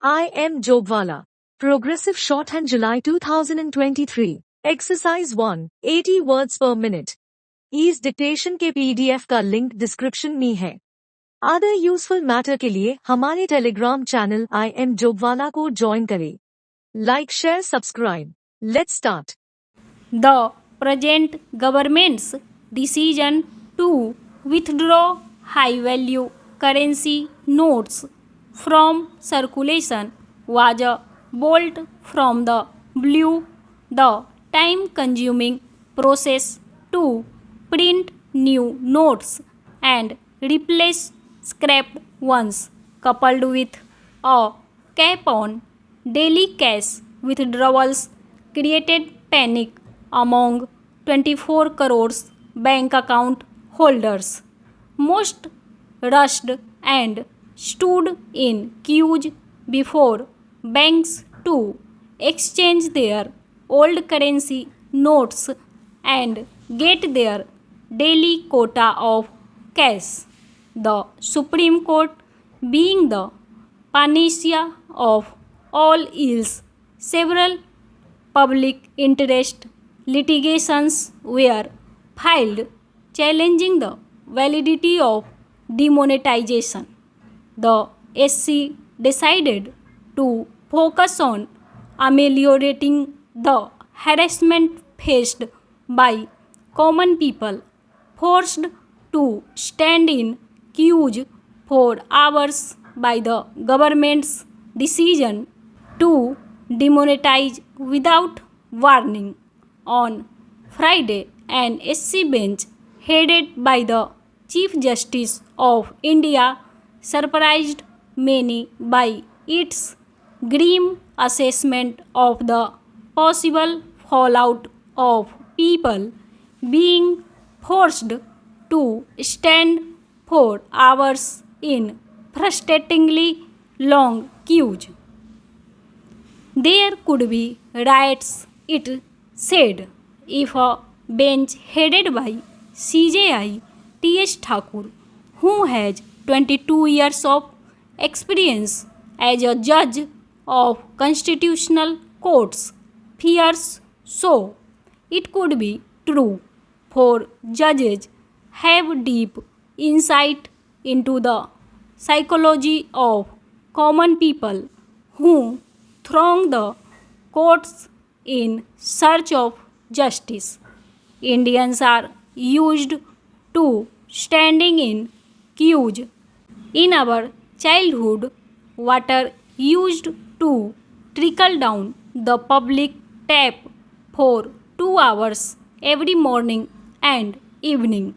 I am Jogwala. Progressive Shorthand July 2023. Exercise 1. 80 words per minute. इस dictation के PDF का link description में है। अदर यूजफुल मैटर के लिए हमारे टेलीग्राम चैनल आई एम जोगवाला को ज्वाइन करें। Like share subscribe. Let's start. The present government's decision to withdraw high-value currency notes from circulation was a bolt from the blue. The time-consuming process to print new notes and replace scrapped ones, coupled with a cap on daily cash withdrawals, created panic among 24 crores bank account holders. Most rushed and stood in queues before banks to exchange their old currency notes and get their daily quota of cash. The Supreme Court, being the panacea of all ills, several public interest litigations were filed challenging the validity of demonetization. The SC decided to focus on ameliorating the harassment faced by common people forced to stand in queues for hours by the government's decision to demonetize without warning. On Friday, an SC bench headed by the Chief Justice of India surprised many by its grim assessment of the possible fallout of people being forced to stand for hours in frustratingly long queues. There could be riots, it said, if a bench headed by CJI T.S. Thakur, who has 22 years of experience as a judge of constitutional courts, fears so. It could be true, for judges have deep insight into the psychology of common people who throng the courts in search of justice. Indians are used to standing in queues. In our childhood, water used to trickle down the public tap for 2 hours every morning and evening.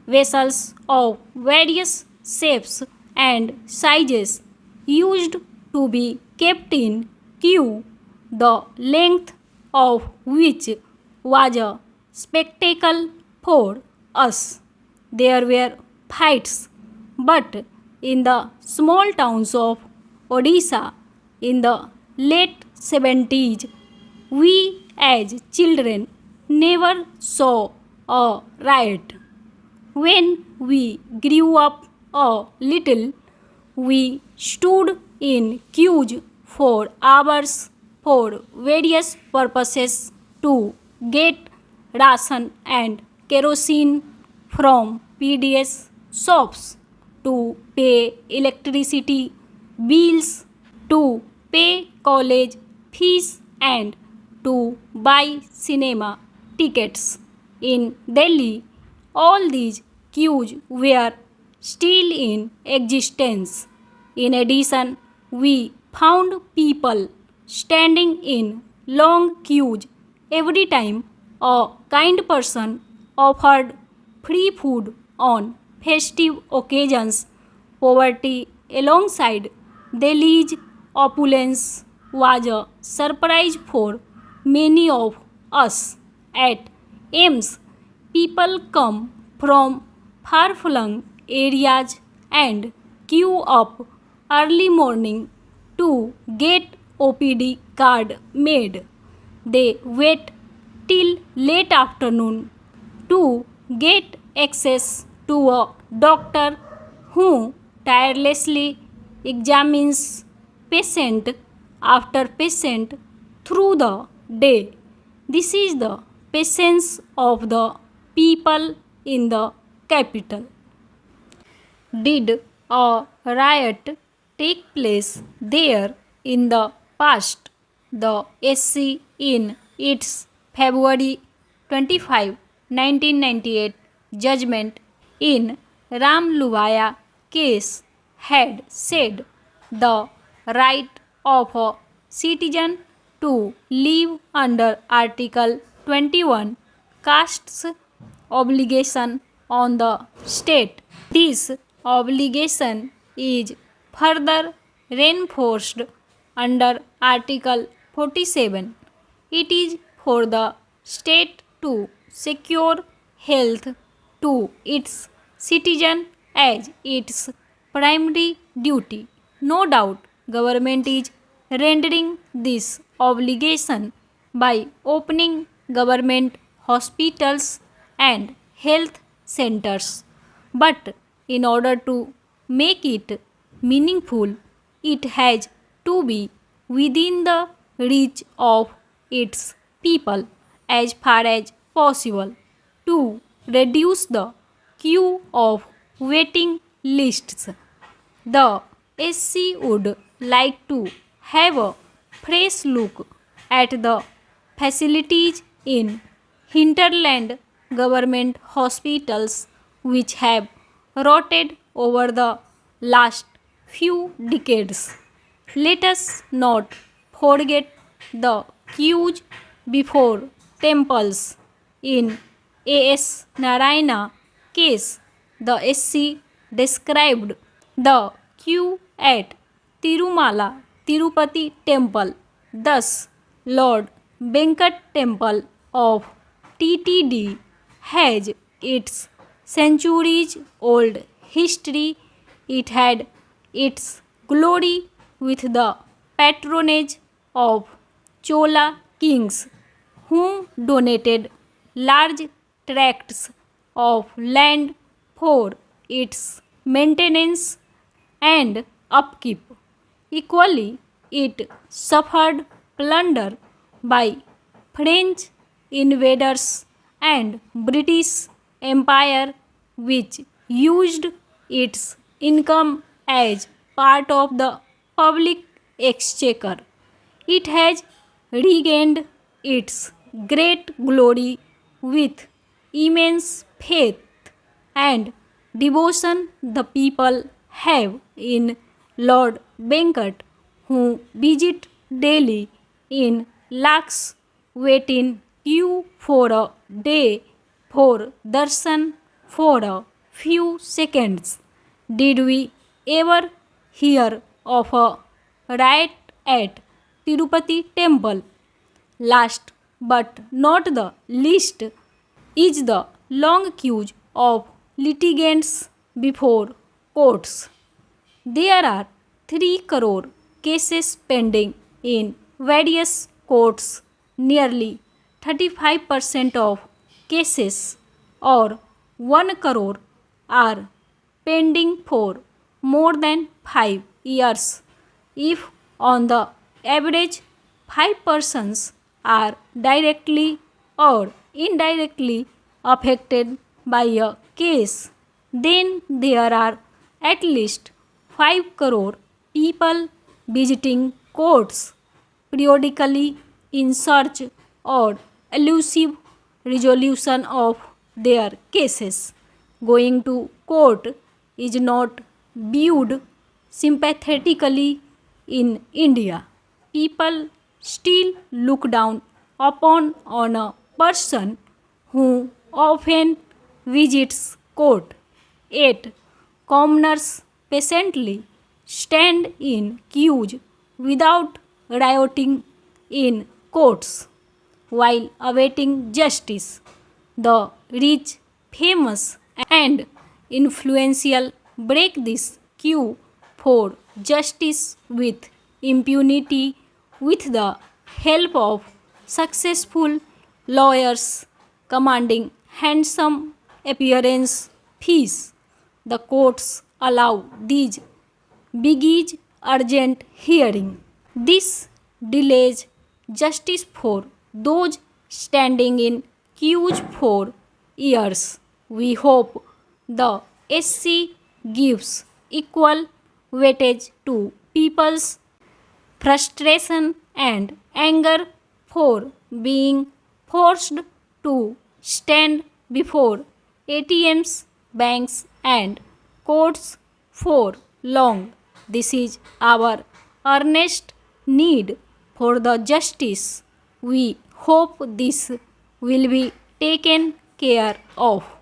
Vessels of various shapes and sizes used to be kept in queue, the length of which was a spectacle for us. There were fights, but in the small towns of Odisha in the late 70s, we as children never saw a riot. When we grew up a little, we stood in queues for hours for various purposes to get ration and kerosene from PDS shops, to pay electricity bills, to pay college fees and to buy cinema tickets. In Delhi, all these queues were still in existence. In addition, we found people standing in long queues every time a kind person offered free food on festive occasions. Poverty alongside Delhi's opulence was a surprise for many of us. At Ames, people come from far-flung areas and queue up early morning to get OPD card made. They wait till late afternoon to get access to a doctor who tirelessly examines patient after patient through the day. This is the patience of the people in the capital. Did a riot take place there in the past? The SC in its February 25, 1998 judgment in Ram Luvaya case had said the right of a citizen to live under Article 21 casts obligation on the state. This obligation is further reinforced under Article 47. It is for the state to secure health to its citizen as its primary duty. No doubt, government is rendering this obligation by opening government hospitals and health centers. But in order to make it meaningful, it has to be within the reach of its people as far as possible to reduce the queue of waiting lists. The SC would like to have a fresh look at the facilities in hinterland government hospitals which have rotted over the last few decades. Let us not forget the queues before temples. In A.S. Narayana case, the SC described the queue at Tirumala Tirupati temple. Thus, Lord Venkat temple of TTD has its centuries old history. It had its glory with the patronage of Chola kings who donated large tracts of land for its maintenance and upkeep. Equally, it suffered plunder by French invaders and British Empire, which used its income as part of the public exchequer. It has regained its great glory with immense faith and devotion the people have in Lord Venkat, who visit daily in lakhs, wait in queue for a day for darshan for a few seconds. Did we ever hear of a riot at Tirupati temple? Last but not the least is the long queues of litigants before courts. There are 3 crore cases pending in various courts. Nearly 35% of cases, or 1 crore, are pending for more than 5 years. If on the average 5 persons are directly or indirectly affected by a case, then there are at least 5 crore people visiting courts periodically in search or elusive resolution of their cases. Going to court is not viewed sympathetically in India. People still look down upon on a person who often visits court. Yet commoners patiently stand in queues without rioting in courts while awaiting justice. The rich, famous, and influential break this queue for justice with impunity with the help of successful lawyers commanding handsome appearance fees. The courts allow these biggies urgent hearing. This delays justice for those standing in queues for years. We hope the SC gives equal weightage to people's frustration and anger for being forced to stand before ATMs, banks, and courts for long. This is our earnest need for the justice. We hope this will be taken care of.